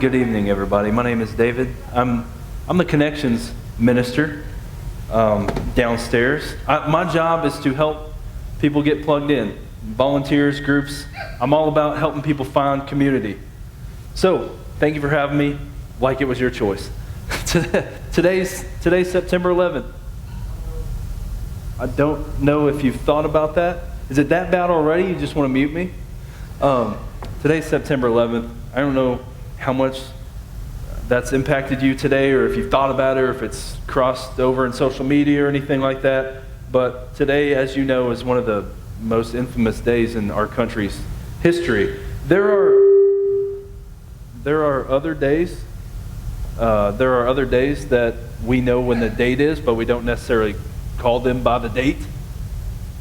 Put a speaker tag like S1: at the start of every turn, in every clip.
S1: Good evening, everybody. My name is David. I'm the Connections Minister downstairs. My job is to help people get plugged in. Volunteers, groups. I'm all about helping people find community. So, thank you for having me like it was your choice. Today's September 11th. I don't know if you've thought about that. Is it that bad already? You just want to mute me? Today's September 11th. I don't know how much that's impacted you today, or if you've thought about it, or if it's crossed over in social media or anything like that. But today, as you know, is one of the most infamous days in our country's history. There are other days. There are other days that we know when the date is, but we don't necessarily call them by the date.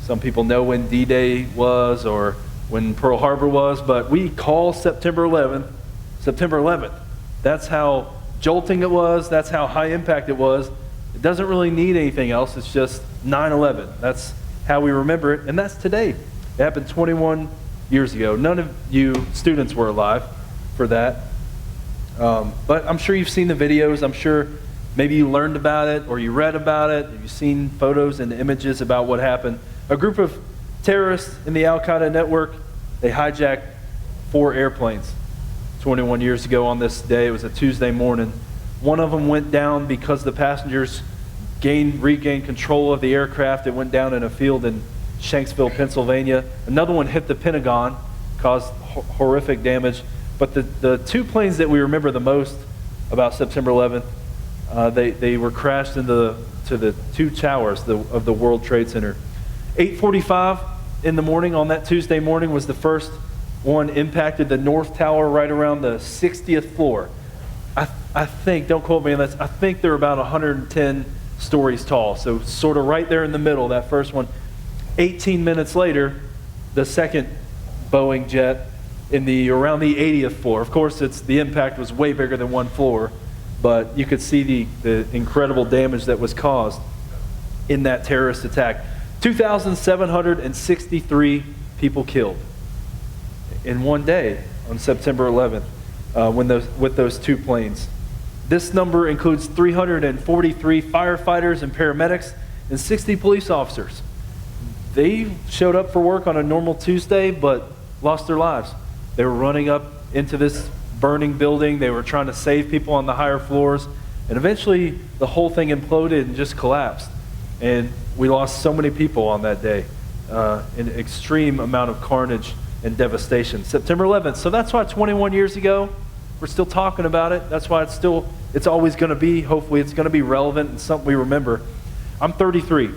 S1: Some people know when D-Day was or when Pearl Harbor was, but we call September 11th, September 11th. That's how jolting it was. That's how high impact it was. It doesn't really need anything else. It's just 9/11. That's how we remember it, and that's today. It happened 21 years ago. None of you students were alive for that, but I'm sure you've seen the videos. I'm sure maybe you learned about it or you read about it. You've seen photos and images about what happened. A group of terrorists in the Al-Qaeda network, they hijacked 4 airplanes 21 years ago on this day. It was a Tuesday morning. One of them went down because the passengers regained control of the aircraft. It went down in a field in Shanksville, Pennsylvania. Another one hit the Pentagon, caused horrific damage. But the 2 planes that we remember the most about September 11th, they were crashed into the 2 towers of the World Trade Center. 8:45 in the morning on that Tuesday morning was the first one impacted the North Tower right around the 60th floor. I think, don't quote me on this, I think they're about 110 stories tall. So sort of right there in the middle, that first one. 18 minutes later, the second Boeing jet around the 80th floor. Of course, the impact was way bigger than 1 floor, but you could see the incredible damage that was caused in that terrorist attack. 2,763 people killed in one day on September 11th with those 2 planes. This number includes 343 firefighters and paramedics and 60 police officers. They showed up for work on a normal Tuesday but lost their lives. They were running up into this burning building. They were trying to save people on the higher floors, and eventually the whole thing imploded and just collapsed. And we lost so many people on that day, an extreme amount of carnage and devastation. September 11th. So that's why 21 years ago, we're still talking about it. That's why it's always going to be, hopefully it's going to be relevant and something we remember. I'm 33.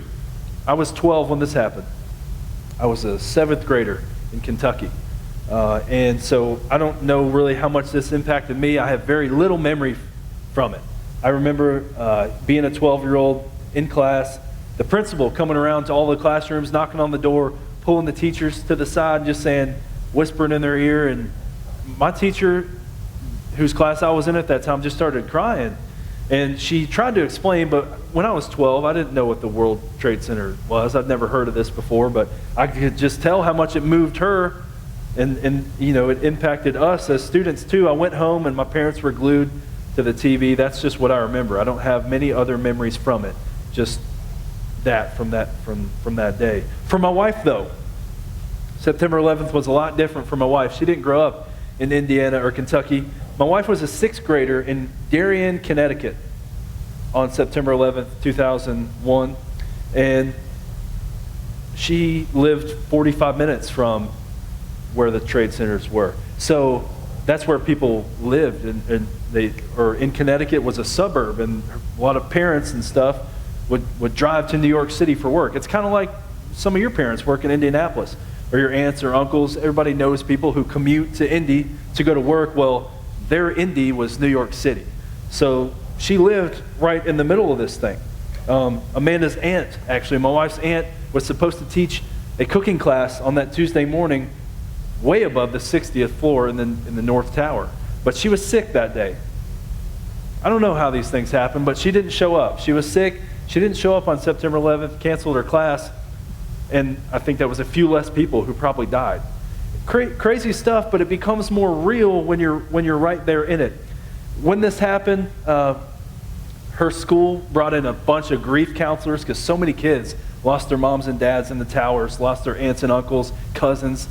S1: I was 12 when this happened. I was a 7th grader in Kentucky. And so I don't know really how much this impacted me. I have very little memory from it. I remember being a 12-year-old in class, the principal coming around to all the classrooms, knocking on the door, pulling the teachers to the side, and just whispering in their ear. And my teacher, whose class I was in at that time, just started crying. And she tried to explain, but when I was 12, I didn't know what the World Trade Center was. I'd never heard of this before, but I could just tell how much it moved her, and it impacted us as students too. I went home and my parents were glued to the TV. That's just what I remember. I don't have many other memories from it. Just that from that day. For my wife though, September 11th was a lot different for my wife. She didn't grow up in Indiana or Kentucky. My wife was a 6th grader in Darien, Connecticut on September 11th, 2001. And she lived 45 minutes from where the trade centers were. So that's where people lived. And in Connecticut was a suburb, and a lot of parents and stuff would drive to New York City for work. It's kind of like some of your parents work in Indianapolis, or your aunts or uncles. Everybody knows people who commute to Indy to go to work. Well, their Indy was New York City. So she lived right in the middle of this thing. Amanda's aunt, actually, my wife's aunt, was supposed to teach a cooking class on that Tuesday morning way above the 60th floor in the North Tower. But she was sick that day. I don't know how these things happen, but she didn't show up. She was sick. She didn't show up on September 11th, canceled her class, and I think that was a few less people who probably died. Crazy stuff, but it becomes more real when you're right there in it. When this happened, her school brought in a bunch of grief counselors because so many kids lost their moms and dads in the towers, lost their aunts and uncles, cousins.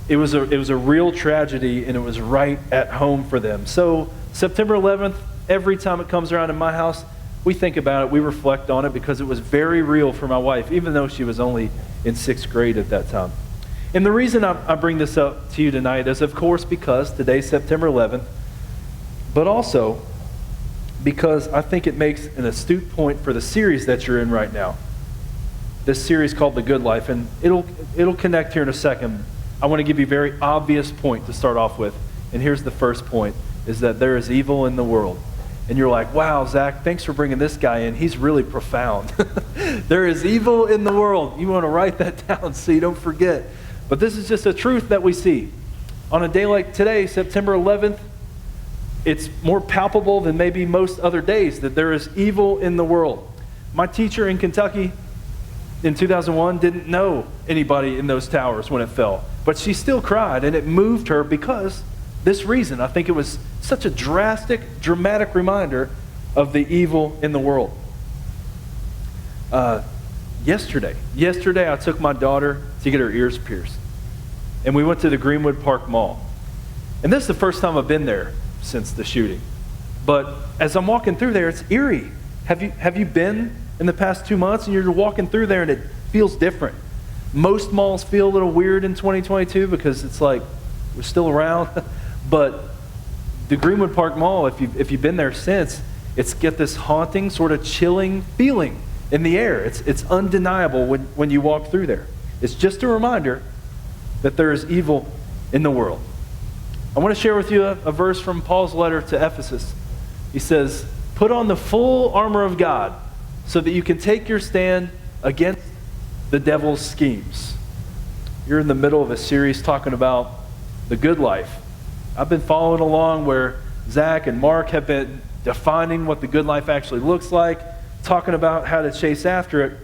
S1: It was a real tragedy, and it was right at home for them. So September 11th, every time it comes around in my house, we think about it, we reflect on it, because it was very real for my wife, even though she was only in 6th grade at that time. And the reason I bring this up to you tonight is, of course, because today's September 11th, but also because I think it makes an astute point for the series that you're in right now. This series called The Good Life, and it'll connect here in a second. I want to give you a very obvious point to start off with. And here's the first point, is that there is evil in the world. And you're like, wow, Zach, thanks for bringing this guy in. He's really profound. There is evil in the world. You want to write that down so you don't forget. But this is just a truth that we see. On a day like today, September 11th, it's more palpable than maybe most other days that there is evil in the world. My teacher in Kentucky in 2001 didn't know anybody in those towers when it fell. But she still cried, and it moved her because this reason. I think it was such a dramatic reminder of the evil in the world. Yesterday I took my daughter to get her ears pierced. And we went to the Greenwood Park Mall. And this is the first time I've been there since the shooting. But as I'm walking through there, it's eerie. Have you been in the past 2 months, and you're walking through there and it feels different? Most malls feel a little weird in 2022 because it's like we're still around. But the Greenwood Park Mall, if you've been there since, it's got this haunting, sort of chilling feeling in the air. It's undeniable when you walk through there. It's just a reminder that there is evil in the world. I want to share with you a verse from Paul's letter to Ephesus. He says, "Put on the full armor of God so that you can take your stand against the devil's schemes." You're in the middle of a series talking about the good life. I've been following along where Zach and Mark have been defining what the good life actually looks like, talking about how to chase after it.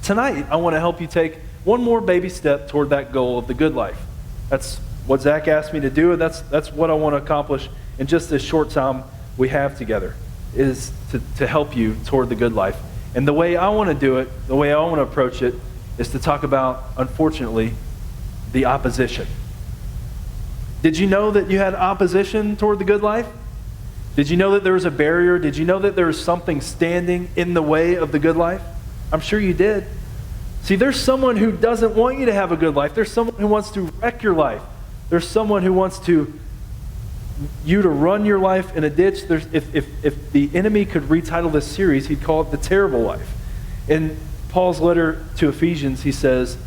S1: Tonight, I want to help you take one more baby step toward that goal of the good life. That's what Zach asked me to do, and that's what I want to accomplish in just this short time we have together, is to help you toward the good life. And the way I want to do it, the way I want to approach it, is to talk about, unfortunately, the opposition. Did you know that you had opposition toward the good life? Did you know that there was a barrier? Did you know that there was something standing in the way of the good life? I'm sure you did. See, there's someone who doesn't want you to have a good life. There's someone who wants to wreck your life. There's someone who wants you to run your life in a ditch. If the enemy could retitle this series, he'd call it The Terrible Life. In Paul's letter to Ephesians, he says,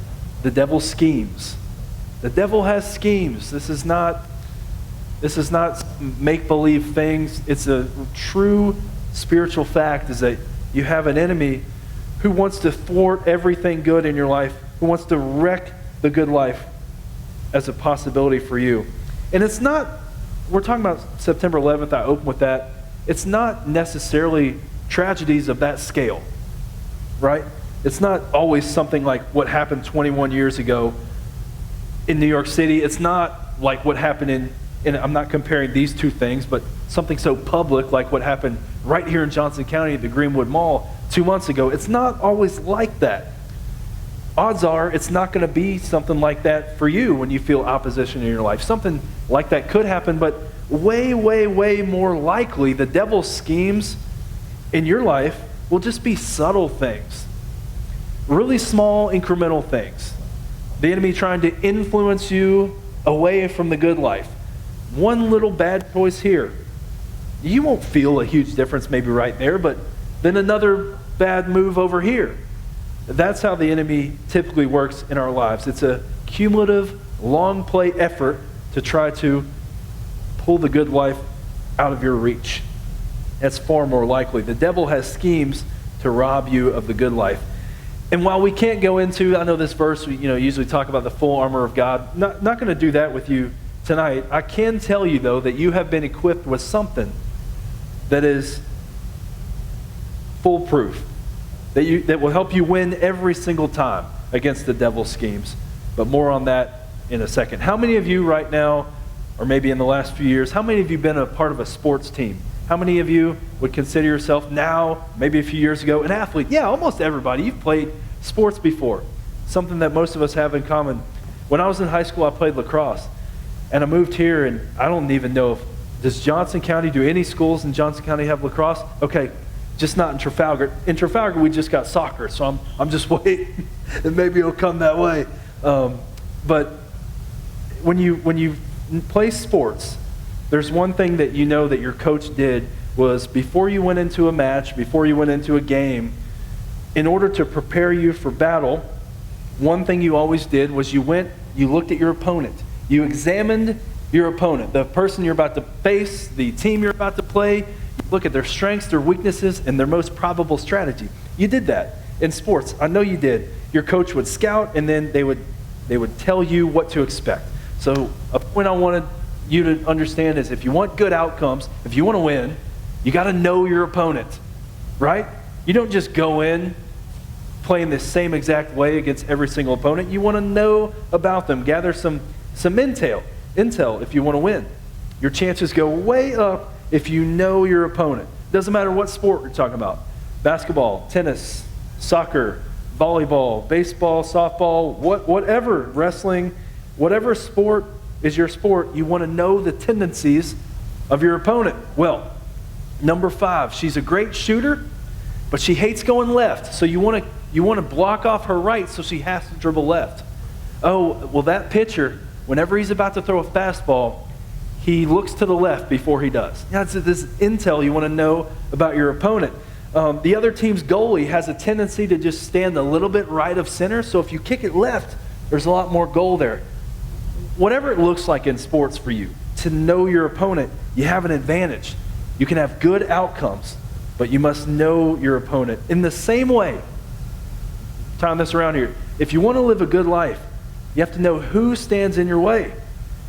S1: the devil schemes. The devil has schemes. This is not make-believe things. It's a true spiritual fact, is that you have an enemy who wants to thwart everything good in your life, who wants to wreck the good life as a possibility for you. And it's not, we're talking about September 11th, I open with that. It's not necessarily tragedies of that scale, right? It's not always something like what happened 21 years ago in New York City. It's not like what happened in I'm not comparing these two things, but something so public like what happened right here in Johnson County at the Greenwood Mall 2 months ago. It's not always like that. Odds are it's not going to be something like that for you when you feel opposition in your life. Something like that could happen, but way, way, way more likely the devil's schemes in your life will just be subtle things. Really small, incremental things. The enemy trying to influence you away from the good life. One little bad choice here. You won't feel a huge difference maybe right there, but then another bad move over here. That's how the enemy typically works in our lives. It's a cumulative, long play effort to try to pull the good life out of your reach. That's far more likely. The devil has schemes to rob you of the good life. And while we can't go into, I know this verse, we usually talk about the full armor of God. Not going to do that with you tonight. I can tell you, though, that you have been equipped with something that is foolproof, that will help you win every single time against the devil's schemes. But more on that in a second. How many of you right now or maybe in the last few years, how many of you been a part of a sports team? How many of you would consider yourself now, maybe a few years ago, an athlete? Yeah, almost everybody. You've played sports before. Something that most of us have in common. When I was in high school, I played lacrosse. And I moved here, and I don't even know does Johnson County, do any schools in Johnson County have lacrosse? Okay, just not in Trafalgar. In Trafalgar, we just got soccer, so I'm just waiting, and maybe it'll come that way. But when you play sports, there's one thing that you know that your coach did was before you went into a match, before you went into a game, in order to prepare you for battle, one thing you always did was you looked at your opponent. You examined your opponent, the person you're about to face, the team you're about to play. You look at their strengths, their weaknesses, and their most probable strategy. You did that in sports. I know you did. Your coach would scout, and then they would tell you what to expect. So a point I wanted you to understand is if you want good outcomes, if you want to win, you got to know your opponent, right? You don't just go in playing the same exact way against every single opponent. You want to know about them, gather some intel if you want to win. Your chances go way up if you know your opponent. Doesn't matter what sport you're talking about. Basketball, tennis, soccer, volleyball, baseball, softball, whatever, wrestling, whatever sport is your sport, you want to know the tendencies of your opponent. Well, number 5, she's a great shooter, but she hates going left. So you want to block off her right so she has to dribble left. Oh, well, that pitcher, whenever he's about to throw a fastball, he looks to the left before he does. That's this intel you want to know about your opponent. The other team's goalie has a tendency to just stand a little bit right of center, so if you kick it left, there's a lot more goal there. Whatever it looks like in sports for you, to know your opponent, you have an advantage. You can have good outcomes, but you must know your opponent. In the same way, tying this around here, if you want to live a good life, you have to know who stands in your way.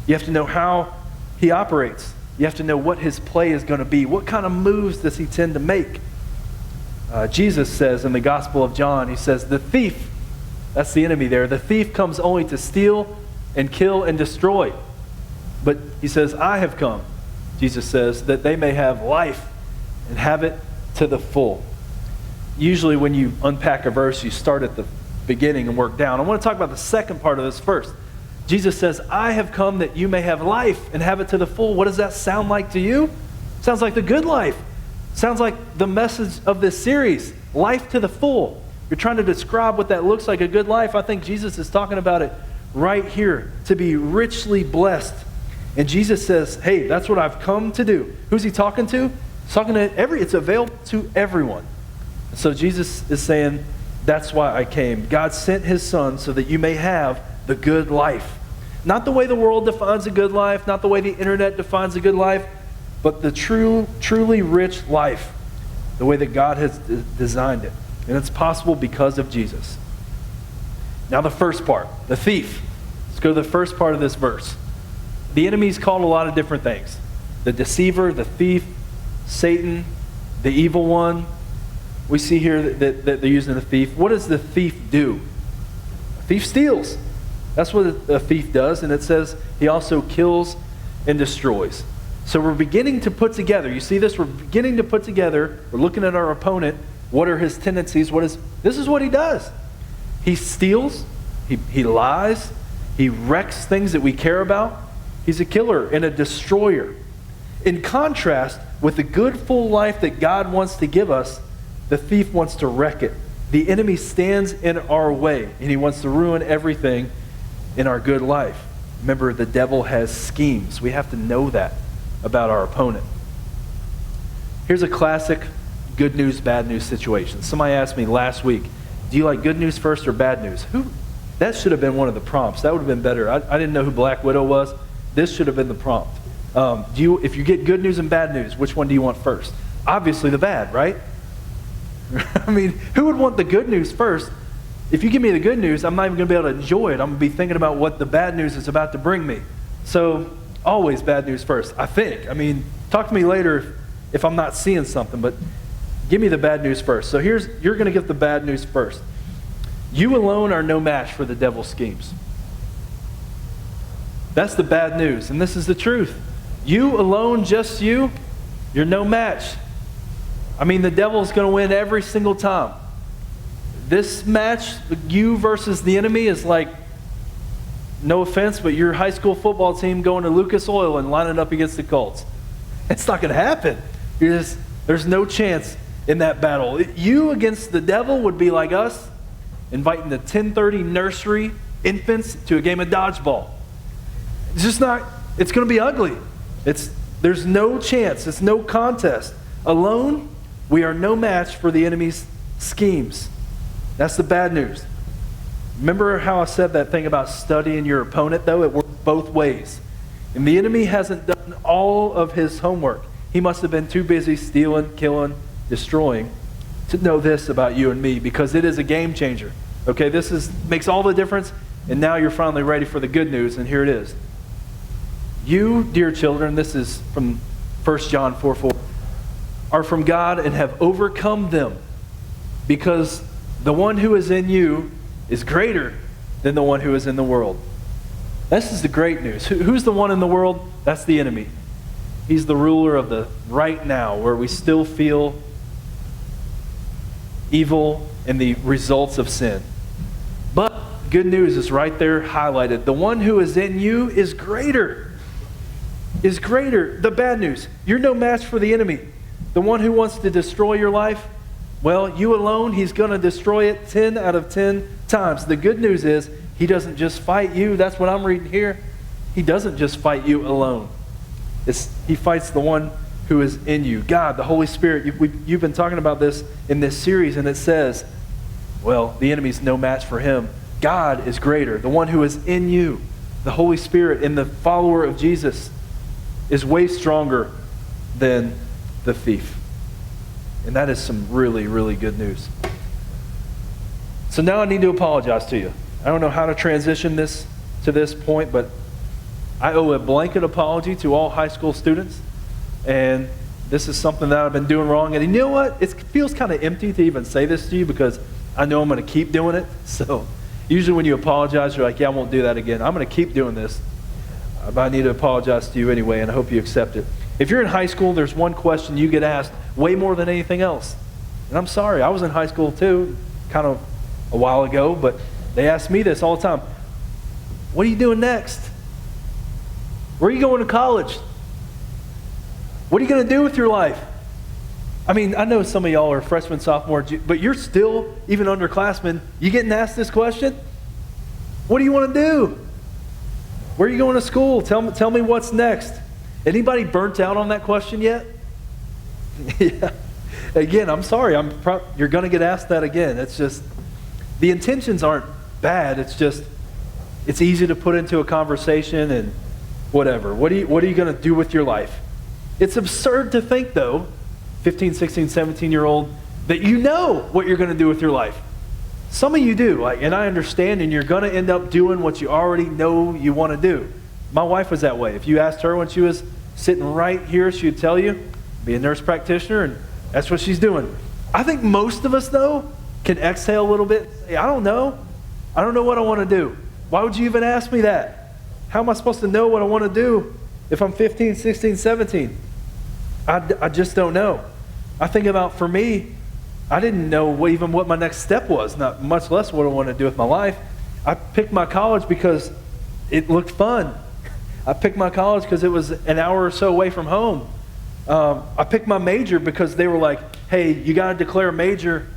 S1: You have to know how he operates. You have to know what his play is going to be. What kind of moves does he tend to make? Jesus says in the Gospel of John, he says, the thief, that's the enemy there, the thief comes only to steal and kill and destroy. But he says, I have come, Jesus says, that they may have life and have it to the full. Usually when you unpack a verse, you start at the beginning and work down. I want to talk about the second part of this first. Jesus says, I have come that you may have life and have it to the full. What does that sound like to you? Sounds like the good life. Sounds like the message of this series, life to the full. You're trying to describe what that looks like, a good life. I think Jesus is talking about it right here, to be richly blessed. And Jesus says, hey, that's what I've come to do. Who's he talking to? He's talking to it's available to everyone. So Jesus is saying, that's why I came. God sent his son so that you may have the good life. Not the way the world defines a good life, not the way the internet defines a good life, but the truly rich life, the way that God has designed it. And it's possible because of Jesus. Now the first part, the thief. Let's go to the first part of this verse. The enemy's called a lot of different things. The deceiver, the thief, Satan, the evil one. We see here that they're using the thief. What does the thief do? A thief steals. That's what a thief does, and it says he also kills and destroys. So we're beginning to put together, you see this? We're beginning to put together, we're looking at our opponent, what are his tendencies, this is what he does. He steals, he lies, he wrecks things that we care about. He's a killer and a destroyer. In contrast with the good full life that God wants to give us, the thief wants to wreck it. The enemy stands in our way, and he wants to ruin everything in our good life. Remember, the devil has schemes. We have to know that about our opponent. Here's a classic good news, bad news situation. Somebody asked me last week, do you like good news first or bad news? That should have been one of the prompts. That would have been better. I didn't know who Black Widow was. This should have been the prompt. If you get good news and bad news, which one do you want first? Obviously the bad, right? I mean, who would want the good news first? If you give me the good news, I'm not even going to be able to enjoy it. I'm going to be thinking about what the bad news is about to bring me. So, always bad news first, I think. I mean, talk to me later if I'm not seeing something, but give me the bad news first. So you're going to get the bad news first. You alone are no match for the devil's schemes. That's the bad news, and this is the truth. You alone, just you, you're no match. I mean, the devil's going to win every single time. This match, you versus the enemy, is like, no offense, but your high school football team going to Lucas Oil and lining up against the Colts. It's not going to happen. There's no chance in that battle. You against the devil would be like us inviting the 10:30 nursery infants to a game of dodgeball. It's just not, it's going to be ugly. There's no chance. It's no contest. Alone, we are no match for the enemy's schemes. That's the bad news. Remember how I said that thing about studying your opponent, though? It works both ways. And the enemy hasn't done all of his homework. He must have been too busy stealing, killing, destroying to know this about you and me, because it is a game changer. Okay, makes all the difference, and now you're finally ready for the good news, and here it is. You, dear children, this is from 1 John 4:4, are from God and have overcome them, because the one who is in you is greater than the one who is in the world. This is the great news. Who's the one in the world? That's the enemy. He's the ruler of the right now, where we still feel evil and the results of sin. But good news is right there highlighted. The one who is in you is greater. Is greater. The bad news, you're no match for the enemy. The one who wants to destroy your life, well, you alone, he's going to destroy it 10 out of 10 times. The good news is he doesn't just fight you. That's what I'm reading here. He doesn't just fight you alone. He fights the one who is in you. God, the Holy Spirit. You've been talking about this in this series, and it says, well, the enemy's no match for him. God is greater. The one who is in you, the Holy Spirit, and the follower of Jesus is way stronger than the thief. And that is some really, really good news. So now I need to apologize to you. I don't know how to transition this to this point, but I owe a blanket apology to all high school students. And this is something that I've been doing wrong. And you know what? It feels kind of empty to even say this to you, because I know I'm going to keep doing it. So usually when you apologize, you're like, yeah, I won't do that again. I'm going to keep doing this. But I need to apologize to you anyway, and I hope you accept it. If you're in high school, there's one question you get asked way more than anything else. And I'm sorry, I was in high school too, kind of a while ago, but they ask me this all the time. What are you doing next? Where are you going to college? What are you going to do with your life? I mean, I know some of y'all are freshmen, sophomore, but you're still, even underclassmen, you getting asked this question? What do you want to do? Where are you going to school? Tell me what's next. Anybody burnt out on that question yet? Yeah. Again, I'm sorry. You're going to get asked that again. It's just, the intentions aren't bad. It's just, it's easy to put into a conversation and whatever. What are you going to do with your life? It's absurd to think, though, 15, 16, 17-year-old, that you know what you're going to do with your life. Some of you do, and I understand, and you're going to end up doing what you already know you want to do. My wife was that way. If you asked her when she was sitting right here, she would tell you, be a nurse practitioner, and that's what she's doing. I think most of us, though, can exhale a little bit and say, I don't know. I don't know what I want to do. Why would you even ask me that? How am I supposed to know what I want to do if I'm 15, 16, 17? I just don't know. I think about, for me, I didn't know even what my next step was, not much less what I wanted to do with my life. I picked my college because it looked fun. I picked my college because it was an hour or so away from home. I picked my major because they were like, hey, you got to declare a major.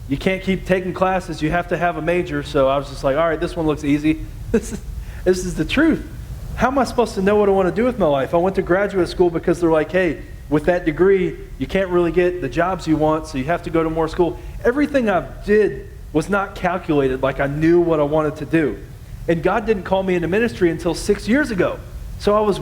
S1: You can't keep taking classes. You have to have a major. So I was just like, all right, this one looks easy. This is the truth. How am I supposed to know what I want to do with my life? I went to graduate school because they're like, hey, with that degree, you can't really get the jobs you want, so you have to go to more school. Everything I did was not calculated like I knew what I wanted to do. And God didn't call me into ministry until 6 years ago. So I was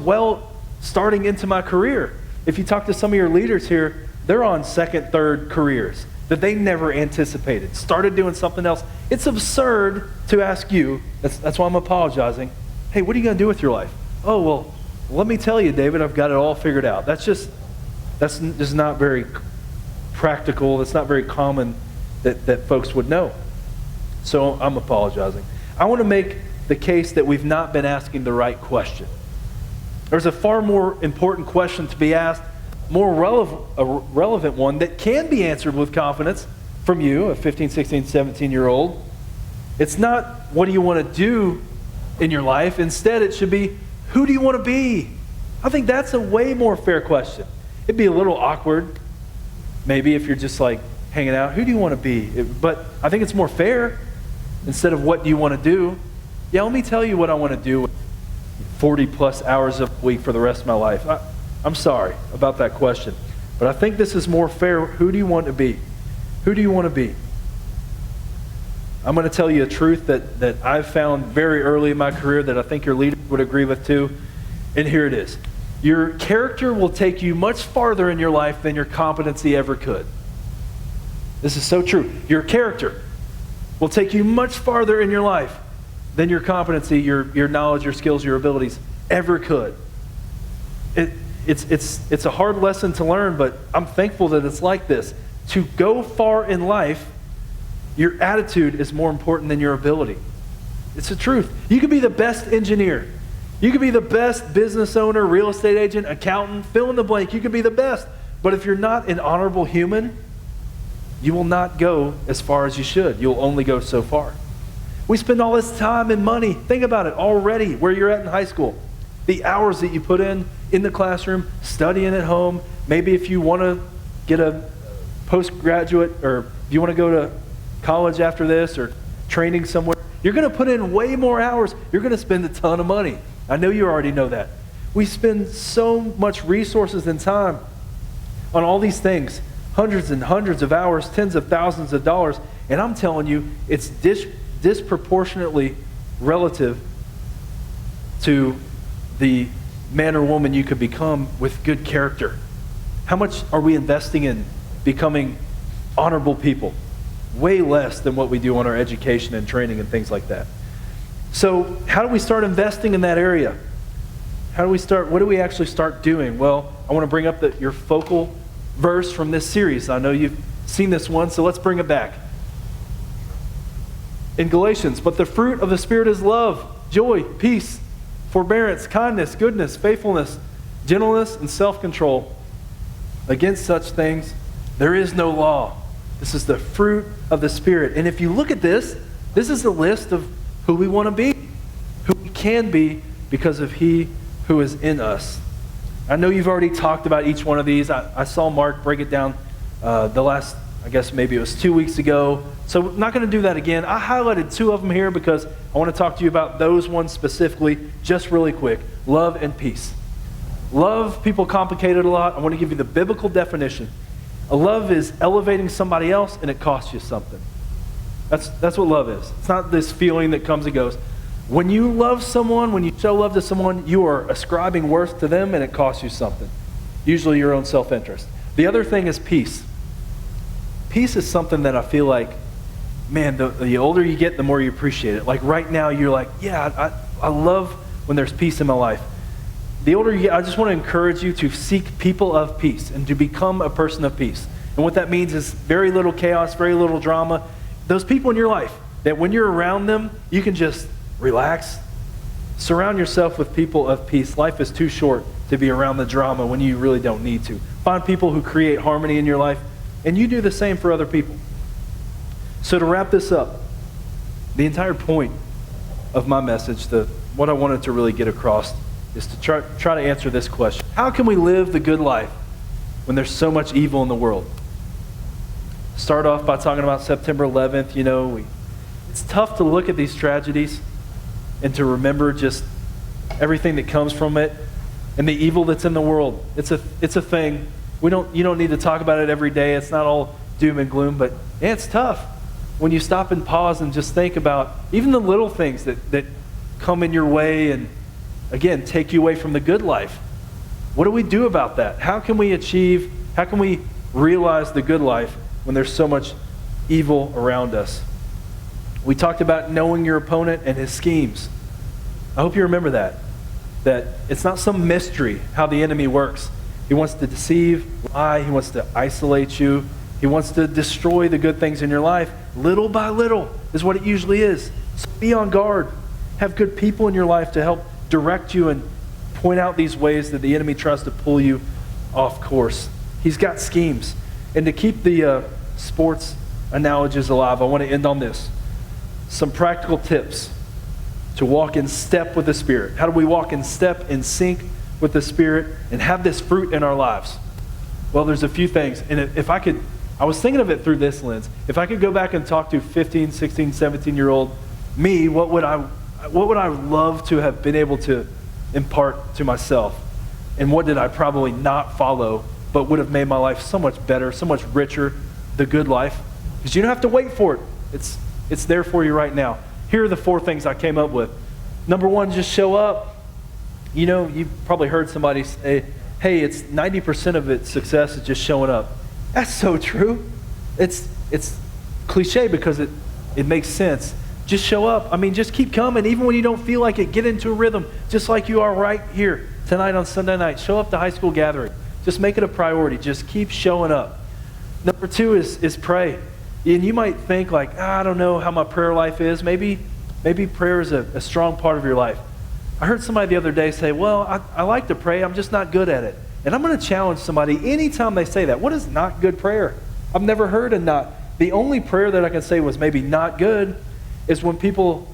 S1: starting into my career. If you talk to some of your leaders here, they're on second, third careers that they never anticipated, started doing something else. It's absurd to ask you, that's why I'm apologizing, hey, what are you going to do with your life? Oh, well, let me tell you, David, I've got it all figured out. That's just not very practical. That's not very common that folks would know. So I'm apologizing. I want to make the case that we've not been asking the right question. There's a far more important question to be asked, more relevant one that can be answered with confidence from you, a 15, 16, 17-year-old. It's not, what do you want to do in your life? Instead, it should be, who do you want to be? I think that's a way more fair question. It'd be a little awkward, maybe, if you're just like hanging out. Who do you want to be? But I think it's more fair. Instead of what do you want to do? Yeah, let me tell you what I want to do with 40 plus hours a week for the rest of my life. I'm sorry about that question. But I think this is more fair. Who do you want to be? Who do you want to be? I'm going to tell you a truth that I've found very early in my career that I think your leaders would agree with too. And here it is. Your character will take you much farther in your life than your competency ever could. This is so true. Your character will take you much farther in your life than your competency, your knowledge, your skills, your abilities ever could. It's a hard lesson to learn, but I'm thankful that it's like this. To go far in life, your attitude is more important than your ability. It's the truth. You could be the best engineer. You could be the best business owner, real estate agent, accountant, fill in the blank. You could be the best. But if you're not an honorable human, you will not go as far as you should. You'll only go so far. We spend all this time and money. Think about it already, where you're at in high school. The hours that you put in the classroom, studying at home. Maybe if you want to get a postgraduate, or if you want to go to college after this, or training somewhere, you're going to put in way more hours. You're going to spend a ton of money. I know you already know that. We spend so much resources and time on all these things. Hundreds and hundreds of hours, tens of thousands of dollars. And I'm telling you, it's disproportionately relative to the man or woman you could become with good character. How much are we investing in becoming honorable people? Way less than what we do on our education and training and things like that. So how do we start investing in that area? What do we actually start doing? Well, I want to bring up your focal verse from this series. I know you've seen this one, so let's bring it back. In Galatians, but the fruit of the Spirit is love, joy, peace, forbearance, kindness, goodness, faithfulness, gentleness, and self-control. Against such things, there is no law. This is the fruit of the Spirit. And if you look at this is a list of who we want to be, who we can be because of He who is in us. I know you've already talked about each one of these. I saw Mark break it down the last, I guess maybe it was 2 weeks ago. So I'm not going to do that again. I highlighted two of them here because I want to talk to you about those ones specifically, just really quick. Love and peace. Love, people complicate it a lot. I want to give you the biblical definition. A love is elevating somebody else and it costs you something. That's what love is. It's not this feeling that comes and goes. When you love someone, when you show love to someone, you are ascribing worth to them and it costs you something. Usually your own self-interest. The other thing is peace. Peace is something that I feel like, man, the older you get, the more you appreciate it. Like right now, you're like, yeah, I love when there's peace in my life. The older you get, I just want to encourage you to seek people of peace and to become a person of peace. And what that means is very little chaos, very little drama. Those people in your life, that when you're around them, you can just relax. Surround yourself with people of peace. Life is too short to be around the drama when you really don't need to. Find people who create harmony in your life, and you do the same for other people. So to wrap this up, the entire point of my message, what I wanted to really get across, is to try to answer this question. How can we live the good life when there's so much evil in the world? Start off by talking about September 11th. It's tough to look at these tragedies and to remember just everything that comes from it and the evil that's in the world. It's a thing. You don't need to talk about it every day. It's not all doom and gloom, but yeah, it's tough when you stop and pause and just think about even the little things that come in your way and, again, take you away from the good life. What do we do about that? How can we realize the good life when there's so much evil around us? We talked about knowing your opponent and his schemes. I hope you remember that it's not some mystery how the enemy works. He wants to deceive, lie, he wants to isolate you, he wants to destroy the good things in your life. Little by little is what it usually is. So be on guard. Have good people in your life to help direct you and point out these ways that the enemy tries to pull you off course. He's got schemes. And to keep the sports analogies alive, I want to end on this. Some practical tips to walk in step with the Spirit. How do we walk in step, in sync with the Spirit, and have this fruit in our lives? Well, there's a few things. And if I could, I was thinking of it through this lens. If I could go back and talk to 15, 16, 17-year-old me, what would I love to have been able to impart to myself? And what did I probably not follow, but would have made my life so much better, so much richer, the good life? Because you don't have to wait for it. It's there for you right now. Here are the 4 things I came up with. Number 1, just show up. You know, you've probably heard somebody say, hey, it's 90% of its success is just showing up. That's so true. It's cliche because it makes sense. Just show up. I mean, just keep coming. Even when you don't feel like it, get into a rhythm, just like you are right here tonight on Sunday night. Show up to high school gathering. Just make it a priority. Just keep showing up. Number 2 is pray. And you might think like, I don't know how my prayer life is. Maybe prayer is a strong part of your life. I heard somebody the other day say, well, I like to pray. I'm just not good at it. And I'm going to challenge somebody anytime they say that. What is not good prayer? I've never heard a not. The only prayer that I can say was maybe not good is when people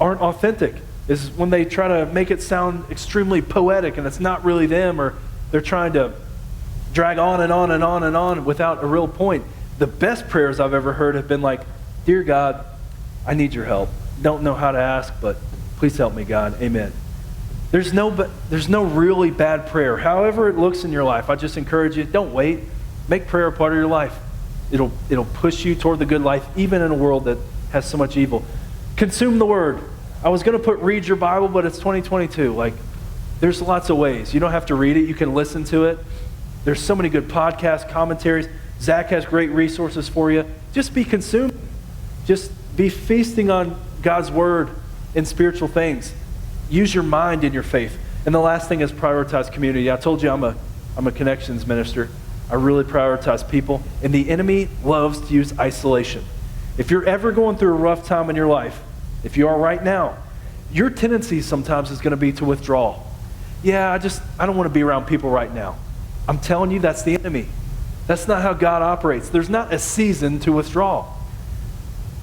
S1: aren't authentic, is when they try to make it sound extremely poetic and it's not really them, or they're trying to drag on and on and on and on without a real point. The best prayers I've ever heard have been like, Dear God, I need your help. Don't know how to ask, but please help me, God. Amen. There's no really bad prayer. However it looks in your life, I just encourage you, don't wait. Make prayer a part of your life. It'll push you toward the good life, even in a world that has so much evil. Consume the Word. I was going to put read your Bible, but it's 2022. Like, there's lots of ways. You don't have to read it. You can listen to it. There's so many good podcasts, commentaries. Zach has great resources for you. Just be consumed. Just be feasting on God's Word and spiritual things. Use your mind in your faith. And the last thing is prioritize community. I told you I'm a connections minister. I really prioritize people. And the enemy loves to use isolation. If you're ever going through a rough time in your life, if you are right now, your tendency sometimes is going to be to withdraw. Yeah, I don't want to be around people right now. I'm telling you, that's the enemy. That's not how God operates. There's not a season to withdraw.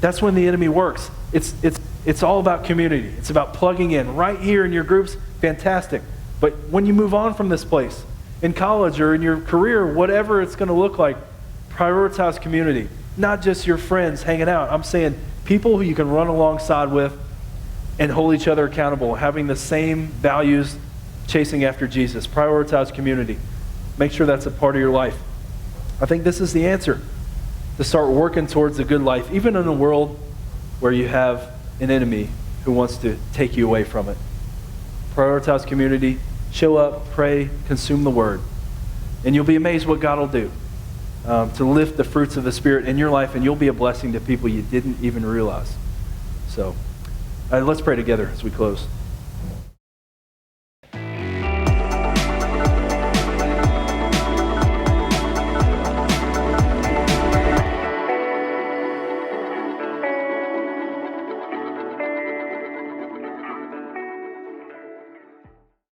S1: That's when the enemy works. It's all about community. It's about plugging in right here in your groups. Fantastic. But when you move on from this place, in college or in your career, whatever it's going to look like, prioritize community. Not just your friends hanging out. I'm saying people who you can run alongside with and hold each other accountable, having the same values, chasing after Jesus. Prioritize community. Make sure that's a part of your life. I think this is the answer to start working towards a good life, even in a world where you have an enemy who wants to take you away from it. Prioritize community, show up, pray, consume the Word. And you'll be amazed what God will do to lift the fruits of the Spirit in your life, and you'll be a blessing to people you didn't even realize. So let's pray together as we close.